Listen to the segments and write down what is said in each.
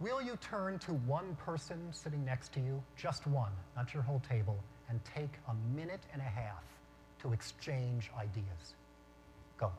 will you turn to one person sitting next to you, just one, not your whole table, and take a minute and a half to exchange ideas? Go.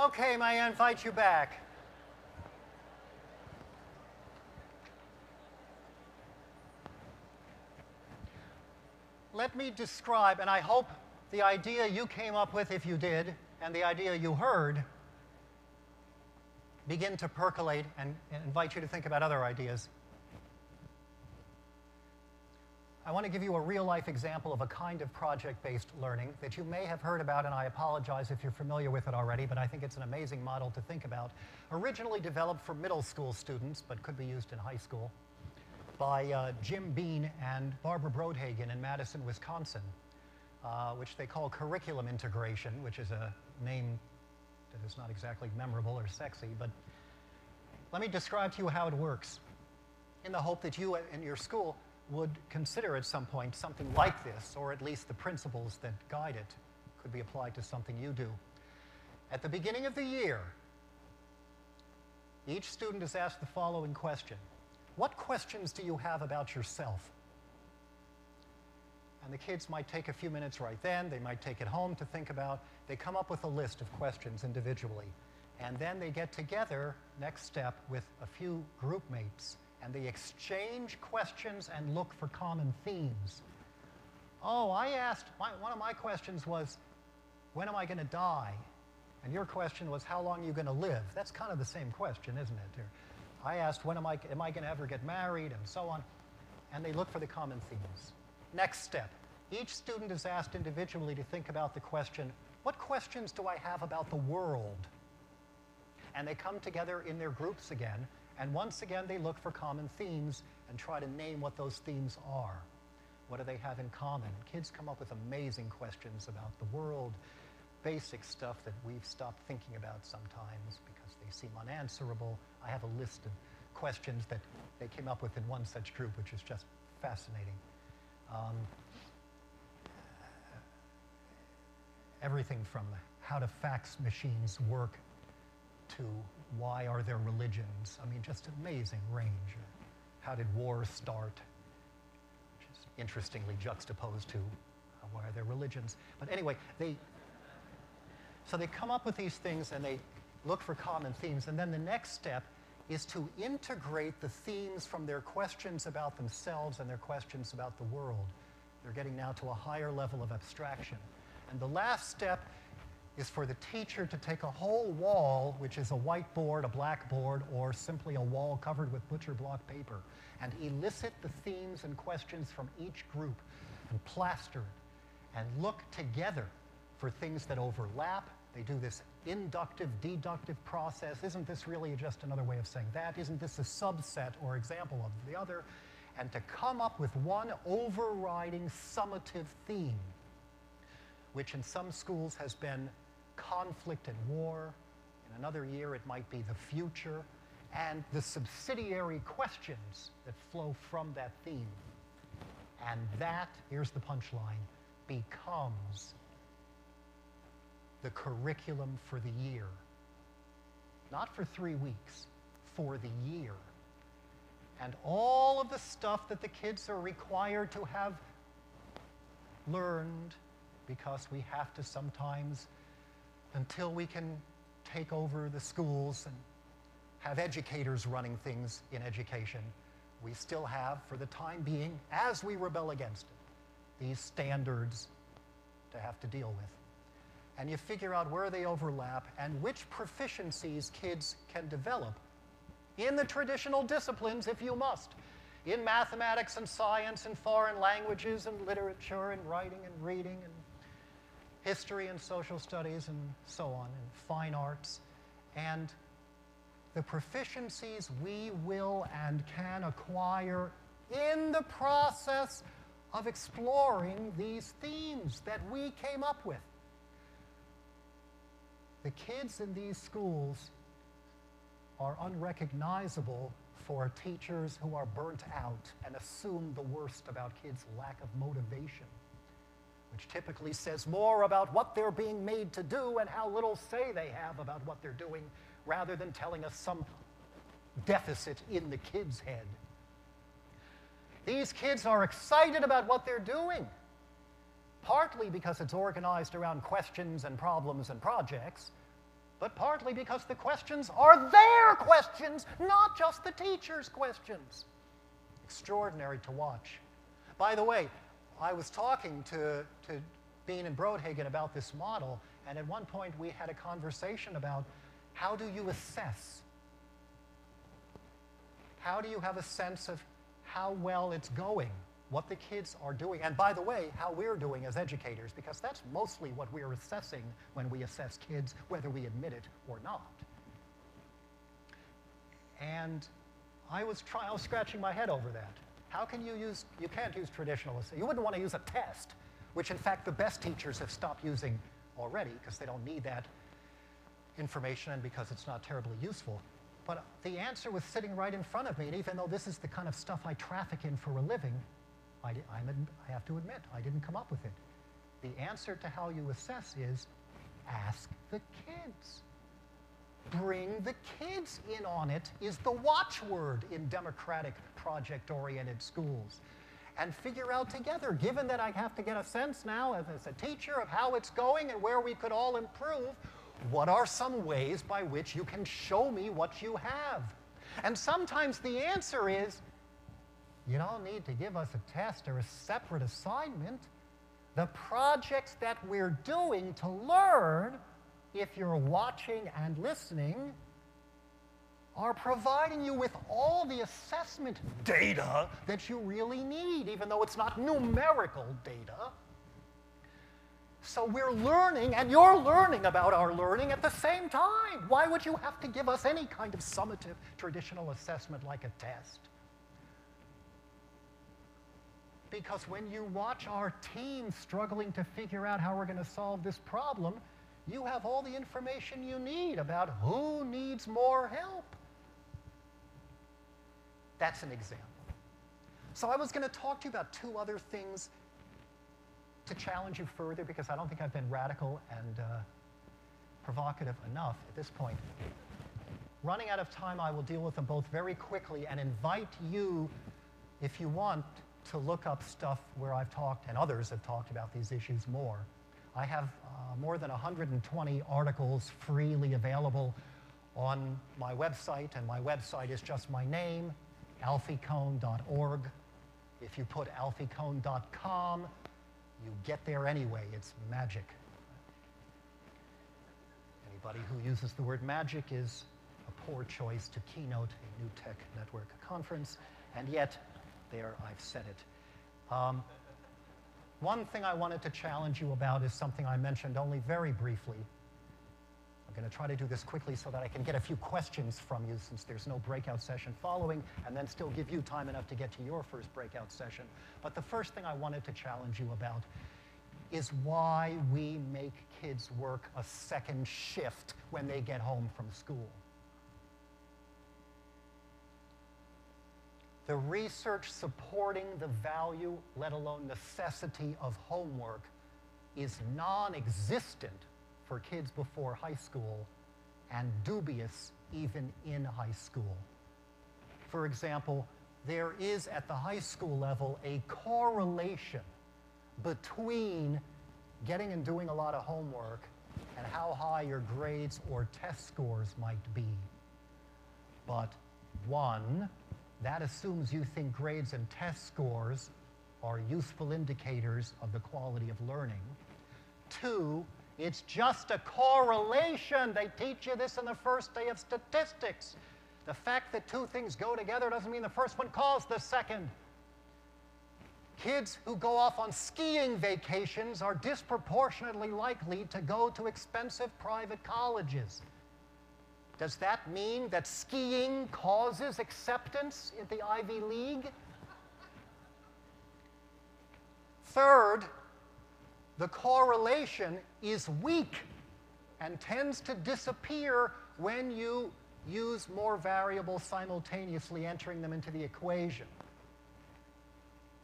Okay, may I invite you back? Let me describe, and I hope the idea you came up with, if you did, and the idea you heard, begin to percolate and invite you to think about other ideas. I want to give you a real-life example of a kind of project-based learning that you may have heard about, and I apologize if you're familiar with it already, but I think it's an amazing model to think about. Originally developed for middle school students, but could be used in high school, by Jim Bean and Barbara Brodhagen in Madison, Wisconsin, which they call curriculum integration, which is a name that is not exactly memorable or sexy, but let me describe to you how it works in the hope that you and your school would consider at some point something like this, or at least the principles that guide it could be applied to something you do. At the beginning of the year, each student is asked the following question: what questions do you have about yourself? And the kids might take a few minutes right then, they might take it home to think about. They come up with a list of questions individually, and then they get together, next step, with a few group mates, and they exchange questions and look for common themes. Oh, I asked, one of my questions was, when am I going to die? And your question was, how long are you going to live? That's kind of the same question, isn't it? I asked, when am I going to ever get married, and so on. And they look for the common themes. Next step, each student is asked individually to think about the question, what questions do I have about the world? And they come together in their groups again, and once again they look for common themes and try to name what those themes are. What do they have in common? And kids come up with amazing questions about the world, basic stuff that we've stopped thinking about sometimes because they seem unanswerable. I have a list of questions that they came up with in one such group, which is just fascinating. Everything from how do fax machines work to why are there religions? I mean, just amazing range. How did wars start? Which is interestingly juxtaposed to why are there religions? But anyway, so they come up with these things and they look for common themes. And then the next step is to integrate the themes from their questions about themselves and their questions about the world. They're getting now to a higher level of abstraction. And the last step is for the teacher to take a whole wall, which is a whiteboard, a blackboard, or simply a wall covered with butcher block paper, and elicit the themes and questions from each group and plaster it and look together for things that overlap. They do this inductive, deductive process? Isn't this really just another way of saying that? Isn't this a subset or example of the other? And to come up with one overriding summative theme, which in some schools has been conflict and war. In another year, it might be the future, and the subsidiary questions that flow from that theme. And that, here's the punchline, becomes the curriculum for the year. Not for 3 weeks, for the year. And all of the stuff that the kids are required to have learned, because we have to sometimes, until we can take over the schools and have educators running things in education, we still have, for the time being, as we rebel against it, these standards to have to deal with. And you figure out where they overlap and which proficiencies kids can develop in the traditional disciplines, if you must, in mathematics and science and foreign languages and literature and writing and reading and history and social studies and so on, and fine arts. And the proficiencies we will and can acquire in the process of exploring these themes that we came up with. The kids in these schools are unrecognizable for teachers who are burnt out and assume the worst about kids' lack of motivation, which typically says more about what they're being made to do and how little say they have about what they're doing, rather than telling us some deficit in the kid's head. These kids are excited about what they're doing, partly because it's organized around questions and problems and projects, but partly because the questions are their questions, not just the teacher's questions. Extraordinary to watch. By the way, I was talking to Bean and Brodhagen about this model, and at one point we had a conversation about how do you assess? How do you have a sense of how well it's going, what the kids are doing, and by the way, how we're doing as educators, because that's mostly what we're assessing when we assess kids, whether we admit it or not. And I was scratching my head over that. How can you can't use traditional assessment. You wouldn't want to use a test, which in fact the best teachers have stopped using already because they don't need that information and because it's not terribly useful. But the answer was sitting right in front of me, and even though this is the kind of stuff I traffic in for a living, I have to admit, I didn't come up with it. The answer to how you assess is ask the kids. Bring the kids in on it is the watchword in democratic, project-oriented schools. And figure out together, given that I have to get a sense now as a teacher of how it's going and where we could all improve, what are some ways by which you can show me what you have? And sometimes the answer is, you don't need to give us a test or a separate assignment. The projects that we're doing to learn, if you're watching and listening, are providing you with all the assessment data that you really need, even though it's not numerical data. So we're learning, and you're learning about our learning at the same time. Why would you have to give us any kind of summative traditional assessment like a test? Because when you watch our team struggling to figure out how we're going to solve this problem, you have all the information you need about who needs more help. That's an example. So I was going to talk to you about two other things to challenge you further, because I don't think I've been radical and provocative enough at this point. Running out of time, I will deal with them both very quickly and invite you, if you want, to look up stuff where I've talked, and others have talked about these issues more. I have more than 120 articles freely available on my website, and my website is just my name, alfiekohn.org. If you put alfiekohn.com, you get there anyway. It's magic. Anybody who uses the word magic is a poor choice to keynote a New Tech Network conference, and yet, there, I've said it. One thing I wanted to challenge you about is something I mentioned only very briefly. I'm going to try to do this quickly so that I can get a few questions from you since there's no breakout session following, and then still give you time enough to get to your first breakout session. But the first thing I wanted to challenge you about is why we make kids work a second shift when they get home from school. The research supporting the value, let alone necessity, of homework is non-existent for kids before high school and dubious even in high school. For example, there is at the high school level a correlation between getting and doing a lot of homework and how high your grades or test scores might be. But one, that assumes you think grades and test scores are useful indicators of the quality of learning. Two, it's just a correlation. They teach you this in the first day of statistics. The fact that two things go together doesn't mean the first one caused the second. Kids who go off on skiing vacations are disproportionately likely to go to expensive private colleges. Does that mean that skiing causes acceptance in the Ivy League? Third, the correlation is weak and tends to disappear when you use more variables simultaneously, entering them into the equation.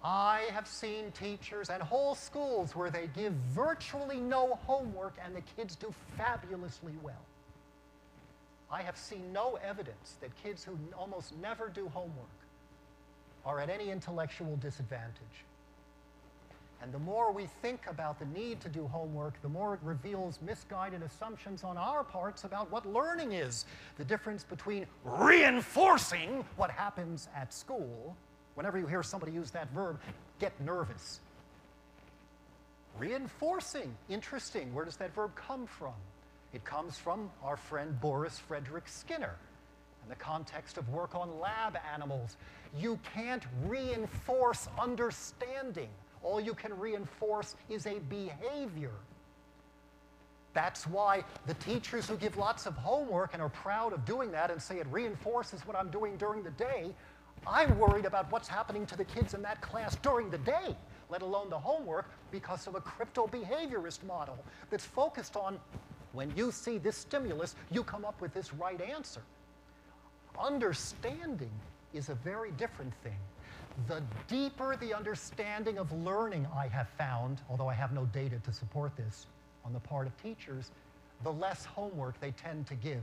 I have seen teachers and whole schools where they give virtually no homework and the kids do fabulously well. I have seen no evidence that kids who almost never do homework are at any intellectual disadvantage. And the more we think about the need to do homework, the more it reveals misguided assumptions on our parts about what learning is. The difference between reinforcing what happens at school. Whenever you hear somebody use that verb, get nervous. Reinforcing, interesting. Where does that verb come from? It comes from our friend Boris Frederick Skinner in the context of work on lab animals. You can't reinforce understanding. All you can reinforce is a behavior. That's why the teachers who give lots of homework and are proud of doing that and say it reinforces what I'm doing during the day, I'm worried about what's happening to the kids in that class during the day, let alone the homework, because of a crypto-behaviorist model that's focused on when you see this stimulus, you come up with this right answer. Understanding is a very different thing. The deeper the understanding of learning I have found, although I have no data to support this on the part of teachers, the less homework they tend to give.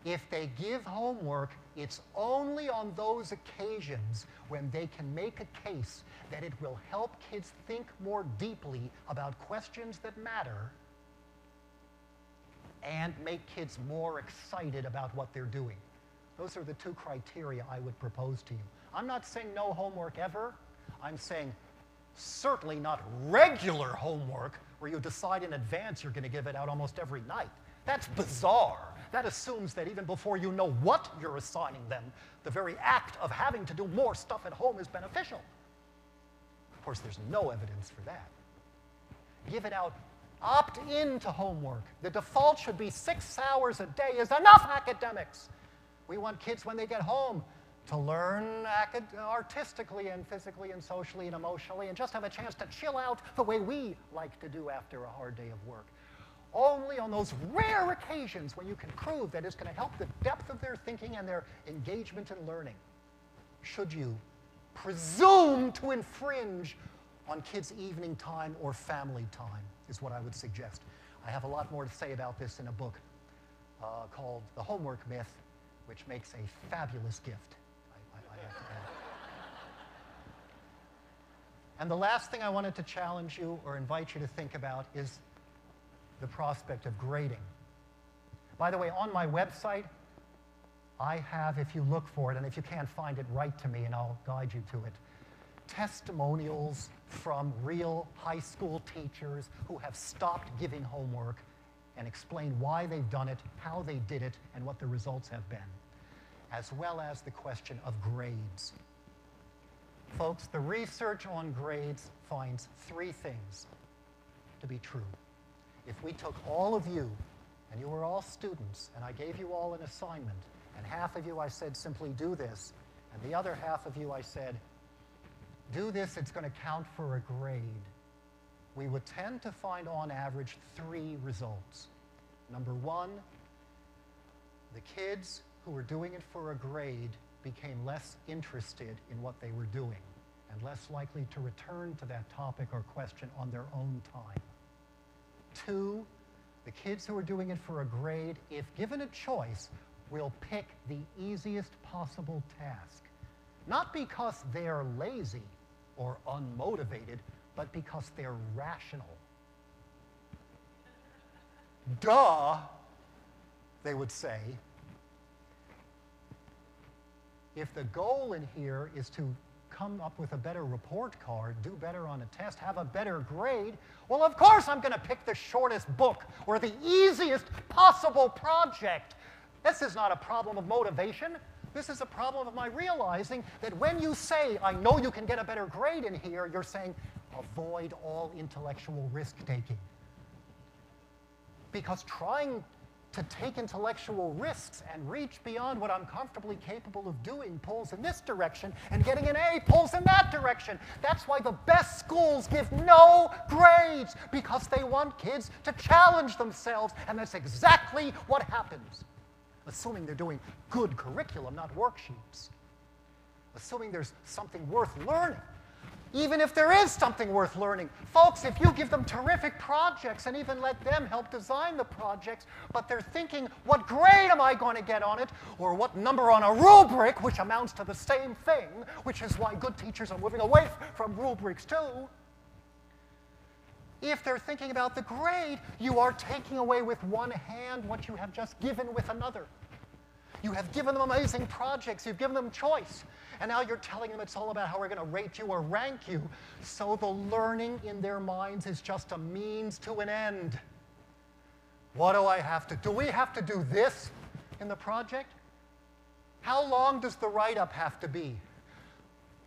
If they give homework, it's only on those occasions when they can make a case that it will help kids think more deeply about questions that matter and make kids more excited about what they're doing. Those are the two criteria I would propose to you. I'm not saying no homework ever. I'm saying certainly not regular homework where you decide in advance you're going to give it out almost every night. That's bizarre. That assumes that even before you know what you're assigning them, the very act of having to do more stuff at home is beneficial. Of course, there's no evidence for that. Give it out. Opt into homework. The default should be 6 hours a day is enough academics. We want kids when they get home to learn artistically and physically and socially and emotionally and just have a chance to chill out the way we like to do after a hard day of work. Only on those rare occasions when you can prove that it's going to help the depth of their thinking and their engagement in learning should you presume to infringe on kids' evening time or family time, is what I would suggest. I have a lot more to say about this in a book called The Homework Myth, which makes a fabulous gift, I have to add. And the last thing I wanted to challenge you or invite you to think about is the prospect of grading. By the way, on my website, I have, if you look for it, and if you can't find it, write to me and I'll guide you to it, testimonials from real high school teachers who have stopped giving homework and explain why they've done it, how they did it, and what the results have been, as well as the question of grades. Folks, the research on grades finds 3 things to be true. If we took all of you and you were all students, and I gave you all an assignment, and half of you I said simply do this, and the other half of you I said, do this, it's going to count for a grade, we would tend to find on average 3 results. Number 1, the kids who were doing it for a grade became less interested in what they were doing and less likely to return to that topic or question on their own time. 2, the kids who are doing it for a grade, if given a choice, will pick the easiest possible task. Not because they're lazy or unmotivated, but because they're rational. Duh, they would say. If the goal in here is to come up with a better report card, do better on a test, have a better grade, well, of course I'm going to pick the shortest book or the easiest possible project. This is not a problem of motivation. This is a problem of my realizing that when you say, I know you can get a better grade in here, you're saying, avoid all intellectual risk-taking. Because trying to take intellectual risks and reach beyond what I'm comfortably capable of doing pulls in this direction, and getting an A pulls in that direction. That's why the best schools give no grades, because they want kids to challenge themselves, and that's exactly what happens. Assuming they're doing good curriculum, not worksheets. Assuming there's something worth learning. Even if there is something worth learning. Folks, if you give them terrific projects and even let them help design the projects, but they're thinking, what grade am I going to get on it? Or what number on a rubric, which amounts to the same thing, which is why good teachers are moving away from rubrics too. If they're thinking about the grade, you are taking away with one hand what you have just given with another. You have given them amazing projects. You've given them choice. And now you're telling them it's all about how we're going to rate you or rank you. So the learning in their minds is just a means to an end. What do I have to do? Do we have to do this in the project? How long does the write-up have to be?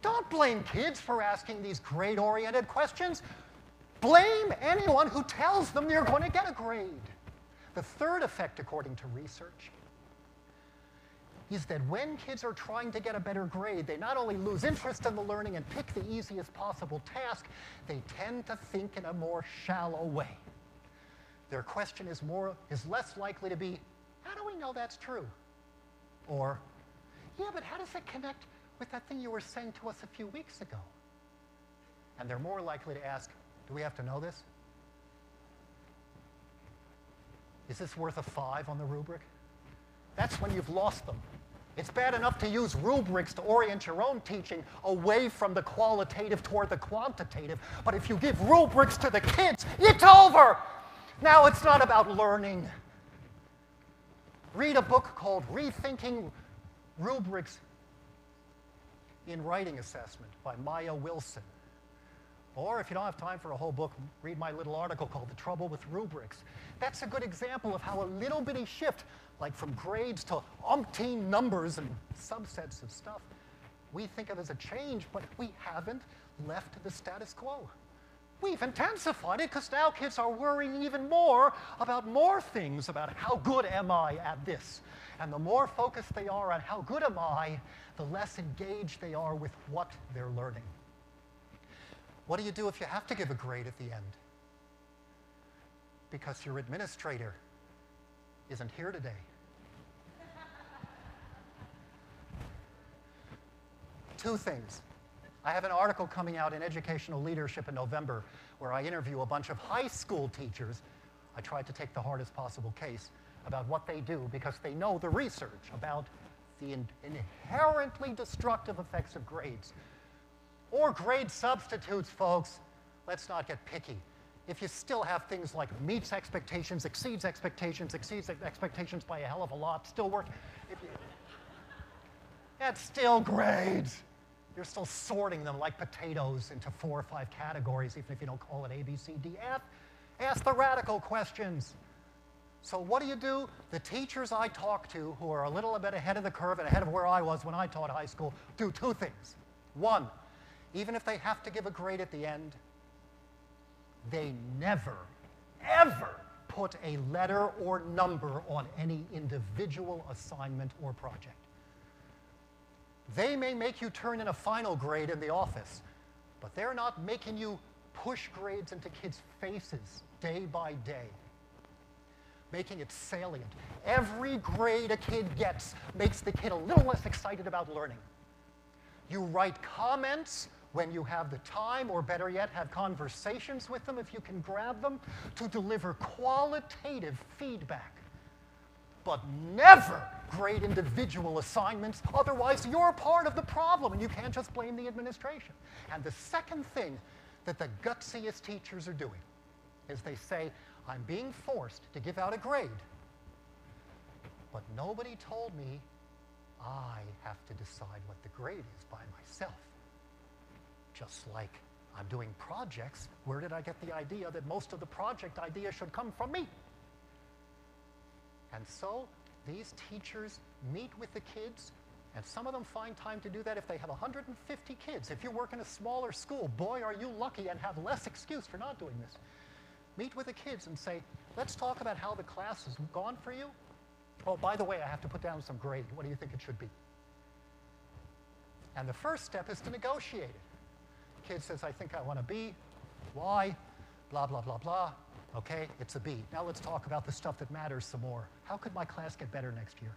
Don't blame kids for asking these grade-oriented questions. Blame anyone who tells them they're going to get a grade. The third effect, according to research, is that when kids are trying to get a better grade, they not only lose interest in the learning and pick the easiest possible task, they tend to think in a more shallow way. Their question is less likely to be, how do we know that's true? Or, yeah, but how does it connect with that thing you were saying to us a few weeks ago? And they're more likely to ask, do we have to know this? Is this worth a 5 on the rubric? That's when you've lost them. It's bad enough to use rubrics to orient your own teaching away from the qualitative toward the quantitative, but if you give rubrics to the kids, it's over! Now it's not about learning. Read a book called Rethinking Rubrics in Writing Assessment by Maya Wilson. Or if you don't have time for a whole book, read my little article called The Trouble with Rubrics. That's a good example of how a little bitty shift, like from grades to umpteen numbers and subsets of stuff, we think of as a change, but we haven't left the status quo. We've intensified it because now kids are worrying even more about more things, about how good am I at this. And the more focused they are on how good am I, the less engaged they are with what they're learning. What do you do if you have to give a grade at the end? Because your administrator isn't here today. Two things. I have an article coming out in Educational Leadership in November where I interview a bunch of high school teachers. I tried to take the hardest possible case about what they do because they know the research about the inherently destructive effects of grades. Or grade substitutes, folks. Let's not get picky. If you still have things like meets expectations, exceeds expectations by a hell of a lot, still work. That's still grades. You're still sorting them like potatoes into 4 or 5 categories, even if you don't call it A, B, C, D, F. Ask the radical questions. So what do? The teachers I talk to who are a little bit ahead of the curve and ahead of where I was when I taught high school do 2 things. 1, even if they have to give a grade at the end, they never, ever put a letter or number on any individual assignment or project. They may make you turn in a final grade in the office, but they're not making you push grades into kids' faces day by day, making it salient. Every grade a kid gets makes the kid a little less excited about learning. You write comments when you have the time, or better yet, have conversations with them if you can grab them, to deliver qualitative feedback. But never grade individual assignments, otherwise you're part of the problem and you can't just blame the administration. And the second thing that the gutsiest teachers are doing is they say, I'm being forced to give out a grade, but nobody told me I have to decide what the grade is by myself. Just like I'm doing projects, where did I get the idea that most of the project ideas should come from me? And so these teachers meet with the kids, and some of them find time to do that if they have 150 kids. If you work in a smaller school, boy, are you lucky and have less excuse for not doing this. Meet with the kids and say, let's talk about how the class has gone for you. Oh, by the way, I have to put down some grade. What do you think it should be? And the first step is to negotiate it. Kid says, I think I want a B. Why? Blah, blah, blah, blah. Okay, it's a B. Now let's talk about the stuff that matters some more. How could my class get better next year?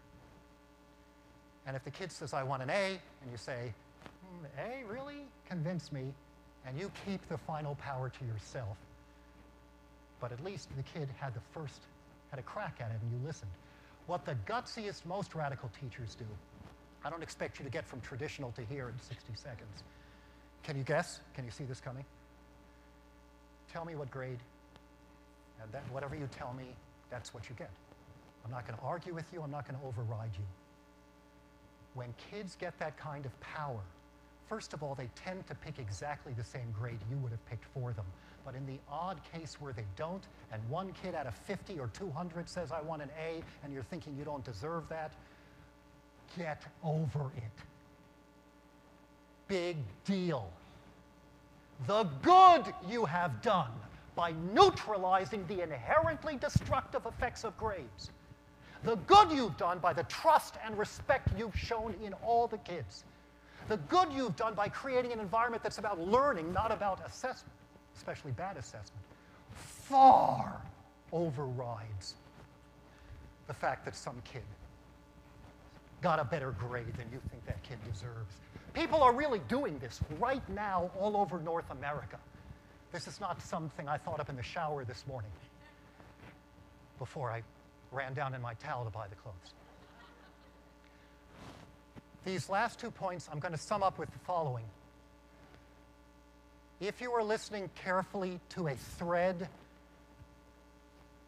And if the kid says, I want an A, and you say, A, really? Convince me. And you keep the final power to yourself. But at least the kid had a crack at it, and you listened. What the gutsiest, most radical teachers do, I don't expect you to get from traditional to here in 60 seconds. Can you guess? Can you see this coming? Tell me what grade, and that whatever you tell me, that's what you get. I'm not going to argue with you. I'm not going to override you. When kids get that kind of power, first of all, they tend to pick exactly the same grade you would have picked for them. But in the odd case where they don't, and one kid out of 50 or 200 says, I want an A, and you're thinking you don't deserve that, get over it. Big deal. The good you have done by neutralizing the inherently destructive effects of grades. The good you've done by the trust and respect you've shown in all the kids. The good you've done by creating an environment that's about learning, not about assessment, especially bad assessment, far overrides the fact that some kid got a better grade than you think that kid deserves. People are really doing this right now all over North America. This is not something I thought up in the shower this morning before I ran down in my towel to buy the clothes. These last 2 points I'm going to sum up with the following. If you were listening carefully to a thread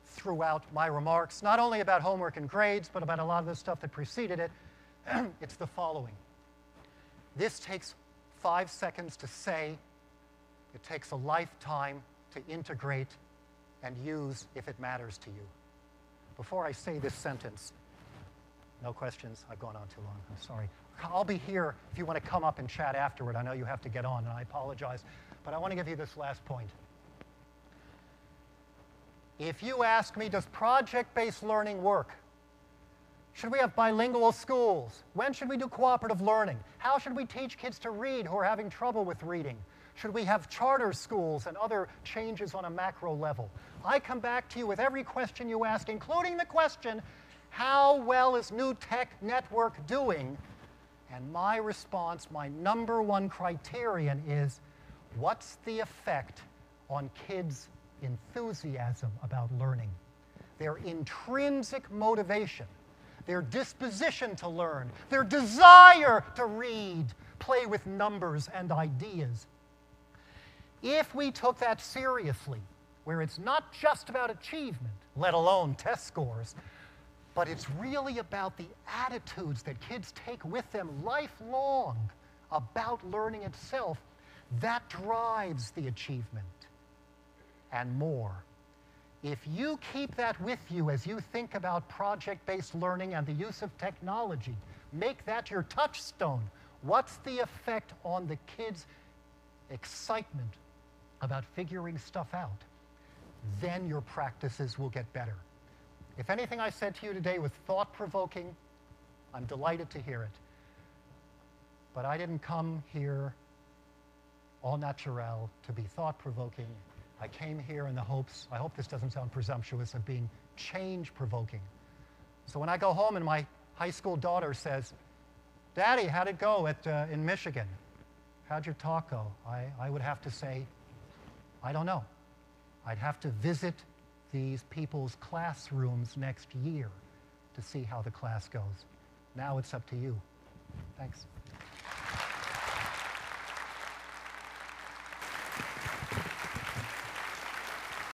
throughout my remarks, not only about homework and grades, but about a lot of the stuff that preceded it, it's the following. This takes 5 seconds to say. It takes a lifetime to integrate and use if it matters to you. Before I say this sentence, no questions? I've gone on too long. I'm sorry. I'll be here if you want to come up and chat afterward. I know you have to get on, and I apologize. But I want to give you this last point. If you ask me, does project-based learning work? Should we have bilingual schools? When should we do cooperative learning? How should we teach kids to read who are having trouble with reading? Should we have charter schools and other changes on a macro level? I come back to you with every question you ask, including the question, how well is New Tech Network doing? And my response, my #1 criterion is, what's the effect on kids' enthusiasm about learning? Their intrinsic motivation, their disposition to learn, their desire to read, play with numbers and ideas. If we took that seriously, where it's not just about achievement, let alone test scores, but it's really about the attitudes that kids take with them lifelong about learning itself, that drives the achievement and more. If you keep that with you as you think about project-based learning and the use of technology, make that your touchstone. What's the effect on the kids' excitement about figuring stuff out? then your practices will get better. If anything I said to you today was thought-provoking, I'm delighted to hear it. But I didn't come here au naturel to be thought-provoking. I came here in the hopes, I hope this doesn't sound presumptuous, of being change-provoking. So when I go home and my high school daughter says, "Daddy, how'd it go in Michigan? How'd your talk go?" I would have to say, "I don't know." I'd have to visit these people's classrooms next year to see how the class goes. Now it's up to you. Thanks.